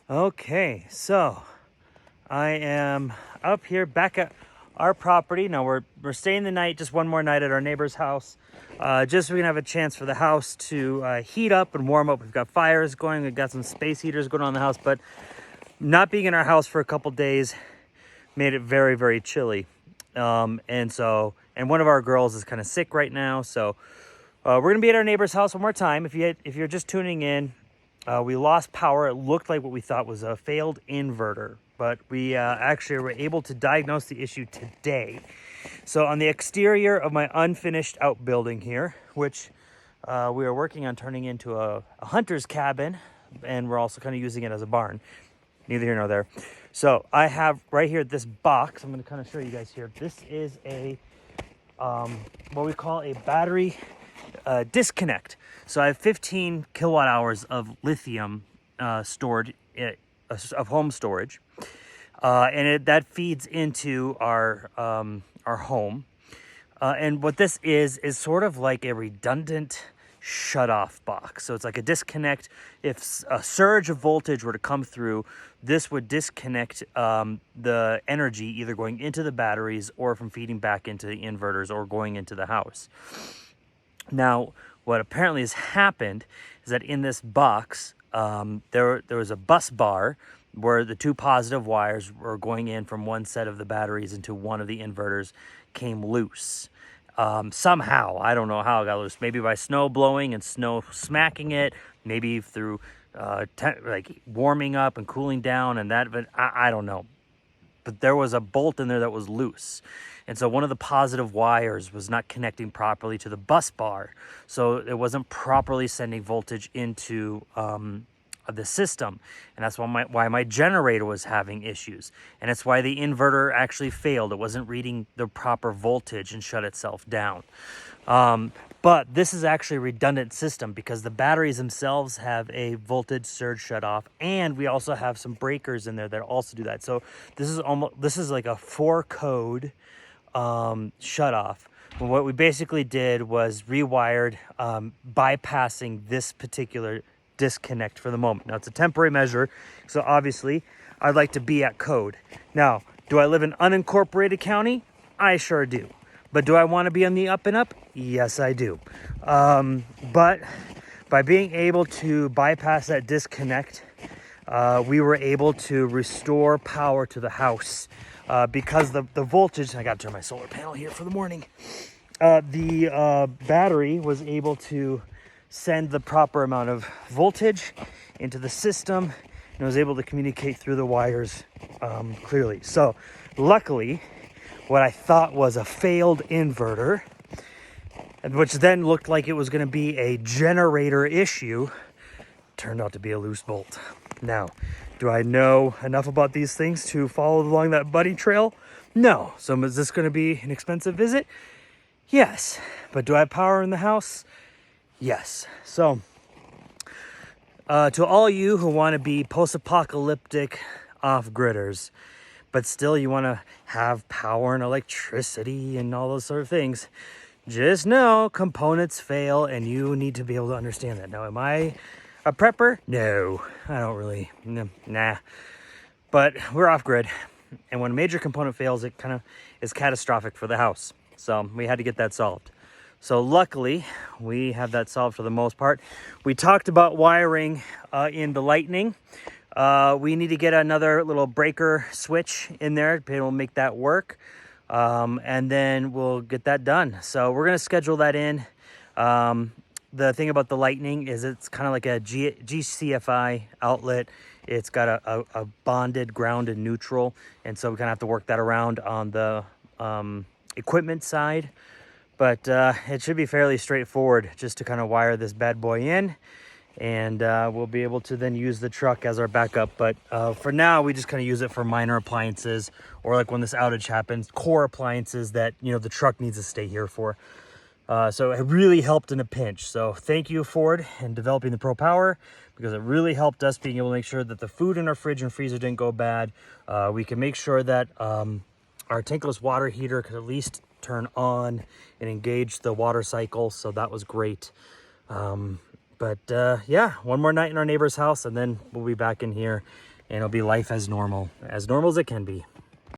Okay, so I am up here back at our property. Now we're staying the night, just one more night at our neighbor's house, just so we can have a chance for the house to heat up and warm up. We've got fires going, we've got some space heaters going on in the house, but not being in our house for a couple days made it very, very chilly. And one of our girls is kind of sick right now, so we're gonna be at our neighbor's house one more time. If you're just tuning in, we lost power. It looked like what we thought was a failed inverter, but we actually were able to diagnose the issue today. So on the exterior of my unfinished outbuilding here, which we are working on turning into a hunter's cabin, and we're also kind of using it as a barn. Neither here nor there. So I have right here this box. I'm going to kind of show you guys here. This is a what we call a battery disconnect. So I have 15 kilowatt hours of lithium stored of home storage, and that feeds into our home. And what this is sort of like a redundant shut-off box. So it's like a disconnect. If a surge of voltage were to come through, this would disconnect the energy either going into the batteries or from feeding back into the inverters or going into the house. Now, what apparently has happened is that in this box, there was a bus bar where the two positive wires were going in from one set of the batteries into one of the inverters came loose. Somehow, I don't know how it got loose. Maybe by snow blowing and snow smacking it, maybe through like warming up and cooling down and that, but I don't know. But there was a bolt in there that was loose. And so one of the positive wires was not connecting properly to the bus bar. So it wasn't properly sending voltage into the system. And that's why my generator was having issues. And it's why the inverter actually failed. It wasn't reading the proper voltage and shut itself down. But this is actually a redundant system because the batteries themselves have a voltage surge shut off, and we also have some breakers in there that also do that. So this is like a 4-code shut off. And what we basically did was rewired, bypassing this particular disconnect for the moment. Now it's a temporary measure, so obviously I'd like to be at code. Now, do I live in unincorporated county? I sure do. But do I want to be on the up and up? Yes, I do. But by being able to bypass that disconnect, we were able to restore power to the house because the voltage, I got to turn my solar panel here for the morning. The battery was able to send the proper amount of voltage into the system and was able to communicate through the wires clearly. So luckily, what I thought was a failed inverter, which then looked like it was going to be a generator issue, turned out to be a loose bolt. Now, do I know enough about these things to follow along that bunny trail? No. So is this going to be an expensive visit? Yes. But do I have power in the house? Yes. So, to all you who want to be post-apocalyptic off-gridders, but still you want to have power and electricity and all those sort of things, just know components fail and you need to be able to understand that. Now, am I a prepper? No, I don't really, nah. But we're off-grid, and when a major component fails, it kind of is catastrophic for the house. So we had to get that solved. So luckily, we have that solved for the most part. We talked about wiring in the lightning. We need to get another little breaker switch in there. We'll make that work. And then we'll get that done. So we're going to schedule that in. The thing about the lightning is it's kind of like a GCFI outlet. It's got a bonded ground and neutral. And so we kind of have to work that around on the equipment side. But it should be fairly straightforward just to kind of wire this bad boy in. And we'll be able to then use the truck as our backup. But for now, we just kind of use it for minor appliances, or like when this outage happens, core appliances that, you know, the truck needs to stay here for. So it really helped in a pinch. So thank you, Ford, in developing the Pro Power, because it really helped us being able to make sure that the food in our fridge and freezer didn't go bad. We can make sure that our tankless water heater could at least turn on and engage the water cycle. So that was great. But yeah, one more night in our neighbor's house, and then we'll be back in here and it'll be life as normal as it can be.